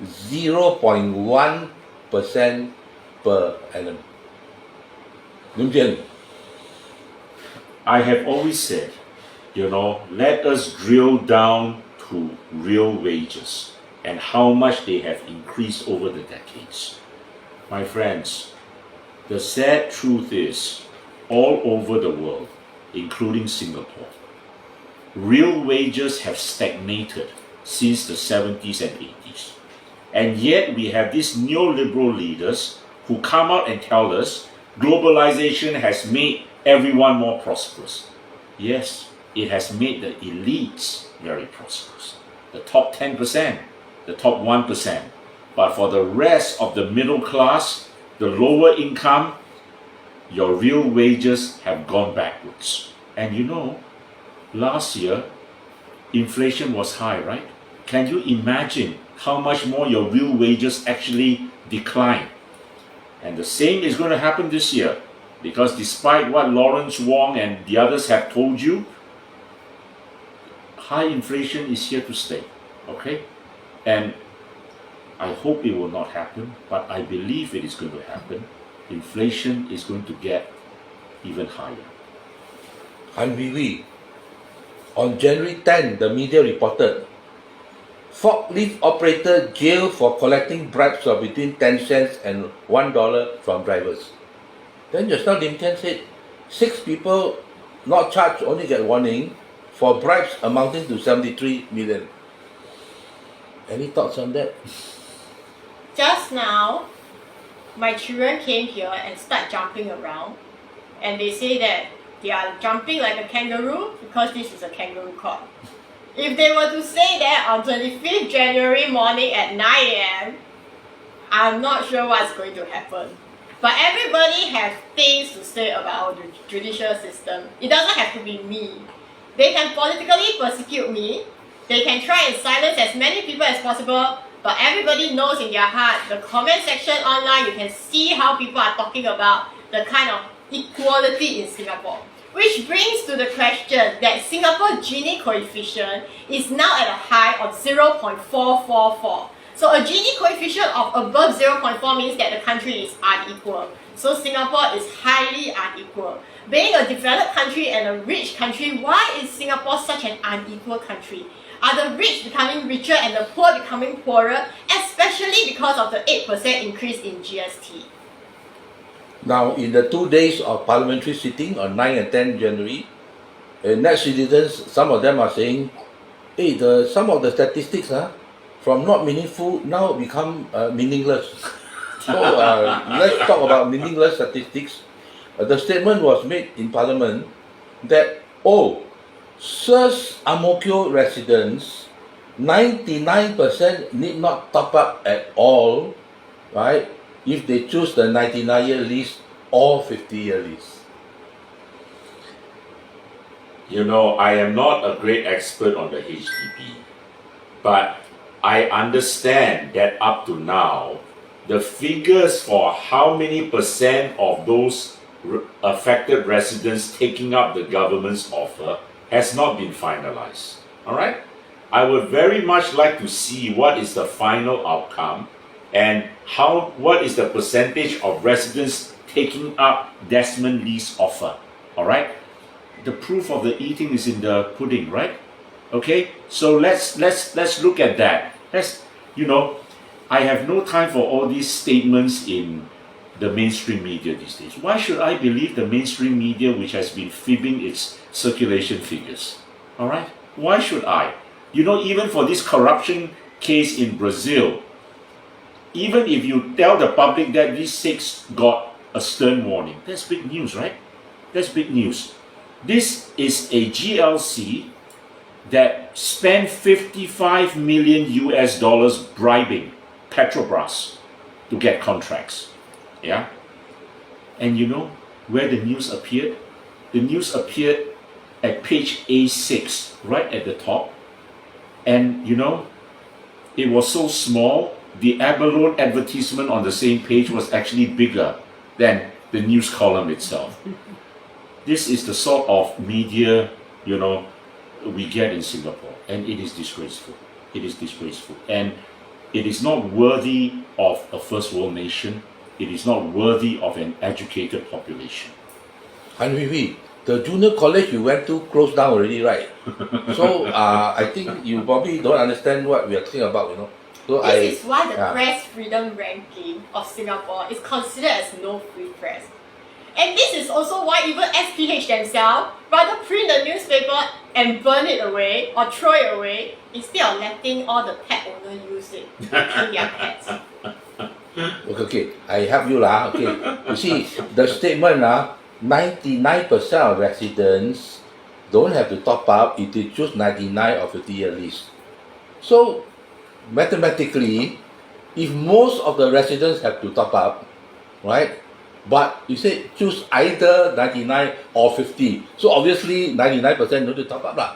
0.1% per annum. Lim Jian, I have always said, let us drill down to real wages and how much they have increased over the decades. My friends, the sad truth is, all over the world, including Singapore, real wages have stagnated since the 70s and 80s. And yet we have these neoliberal leaders who come out and tell us globalization has made everyone more prosperous. Yes, it has made the elites very prosperous. The top 10%, the top 1%. But for the rest of the middle class, the lower income, your real wages have gone backwards. And last year, inflation was high, right? Can you imagine how much more your real wages actually decline? And the same is going to happen this year, because despite what Lawrence Wong and the others have told you, high inflation is here to stay, okay? And I hope it will not happen, but I believe it is going to happen. Inflation is going to get even higher. Han Wee, on January 10, the media reported forklift operator jailed for collecting bribes of between 10 cents and $1 from drivers. Then just now Lim Tian said 6 people not charged only get warning for bribes amounting to 73 million. Any thoughts on that? Just now, my children came here and start jumping around, and they say that they are jumping like a kangaroo because this is a kangaroo court. If they were to say that on 25th January morning at 9 a.m., I'm not sure what's going to happen. But everybody has things to say about the judicial system. It doesn't have to be me. They can politically persecute me. They can try and silence as many people as possible. But everybody knows in their heart, the comment section online, you can see how people are talking about the kind of equality in Singapore. Which brings to the question that Singapore Gini coefficient is now at a high of 0.444. So a Gini coefficient of above 0.4 means that the country is unequal. So Singapore is highly unequal. Being a developed country and a rich country, why is Singapore such an unequal country? Are the rich becoming richer and the poor becoming poorer, especially because of the 8% increase in GST? Now, in the 2 days of parliamentary sitting on 9 and 10 January, net citizens, some of them are saying, hey, some of the statistics from not meaningful now become meaningless. So let's talk about meaningless statistics. The statement was made in Parliament that, SIRS Ang Mo Kio residents, 99% need not top up at all, right? If they choose the 99-year lease or 50-year lease. I am not a great expert on the HDB, but I understand that up to now, the figures for how many percent of those affected residents taking up the government's offer has not been finalized. All right? I would very much like to see what is the final outcome and what is the percentage of residents taking up Desmond Lee's offer. All right? The proof of the eating is in the pudding, right? Okay? So let's look at that. I have no time for all these statements in the mainstream media these days. Why should I believe the mainstream media which has been fibbing its circulation figures? All right? Why should I? Even for this corruption case in Brazil, even if you tell the public that these 6 got a stern warning, that's big news, right? That's big news. This is a GLC that spent $55 million bribing Petrobras to get contracts. Yeah? And where the news appeared? The news appeared at page A6, right at the top. And it was so small, the abalone advertisement on the same page was actually bigger than the news column itself. This is the sort of media, we get in Singapore, and it is disgraceful. It is disgraceful. And It is not worthy of a first world nation. It is not worthy of an educated population. Han Hui, the junior college you went to closed down already, right? So I think you probably don't understand what we are talking about, you know. So This is why the yeah. press freedom ranking of Singapore is considered as no free press. And this is also why even SPH themselves rather print the newspaper and burn it away or throw it away instead of letting all the pet owners use it to kill their pets. Okay, I help you lah. Okay, you see the statement 99% of residents don't have to top up if they choose 99 or 50-year lease. So mathematically, if most of the residents have to top up, right? But you say choose either 99 or 50. So obviously 99% need to top up lah.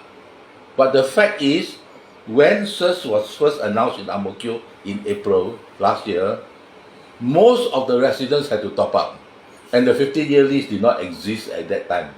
But the fact is, when SIRS was first announced in Ang Mo Kio in April last year, most of the residents had to top up. And the 50-year lease did not exist at that time.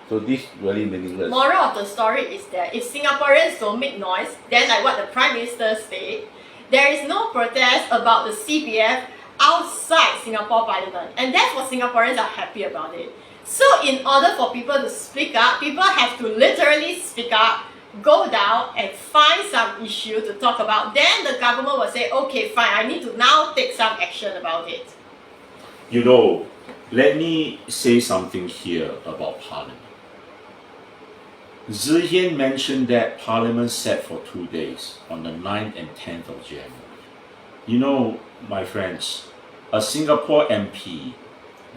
So this really meaningless. Moral of the story is that if Singaporeans don't make noise, then like what the Prime Minister said, there is no protest about the CPF outside Singapore Parliament. And that's what Singaporeans are happy about it. So in order for people to speak up, people have to literally speak up, go down and find some issue to talk about. Then the government will say, okay, fine, I need to now take some action about it. You know, let me say something here about Parliament. Zhi Yan mentioned that Parliament sat for 2 days on the 9th and 10th of January. You know, my friends, a Singapore MP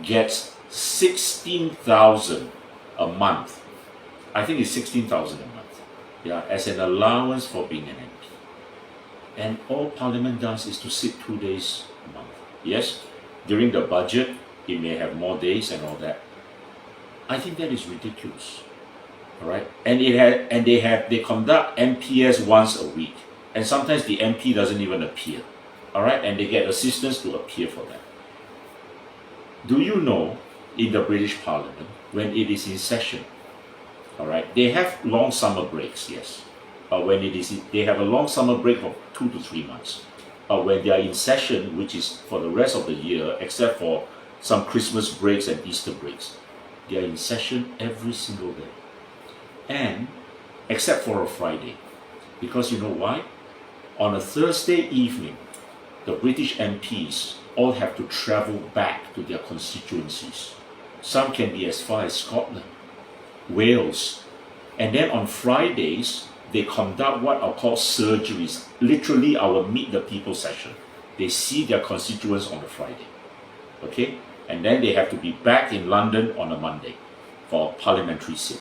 gets 16,000 a month. I think it's 16,000 a month. Yeah, as an allowance for being an MP. And all Parliament does is to sit 2 days a month. Yes, during the budget, it may have more days and all that. I think that is ridiculous. All right, and they conduct MPS once a week, and sometimes the MP doesn't even appear. All right, and they get assistants to appear for that. Do you know, in the British Parliament, when it is in session, all right, they have long summer breaks, yes. They have a long summer break of 2 to 3 months. When they are in session, which is for the rest of the year, except for some Christmas breaks and Easter breaks, they are in session every single day. And except for a Friday, because you know why? On a Thursday evening, the British MPs all have to travel back to their constituencies. Some can be as far as Scotland, Wales, and then on Fridays they conduct what are called surgeries, literally our Meet the People session. They see their constituents on a Friday, okay, and then they have to be back in London on a Monday for a parliamentary sit.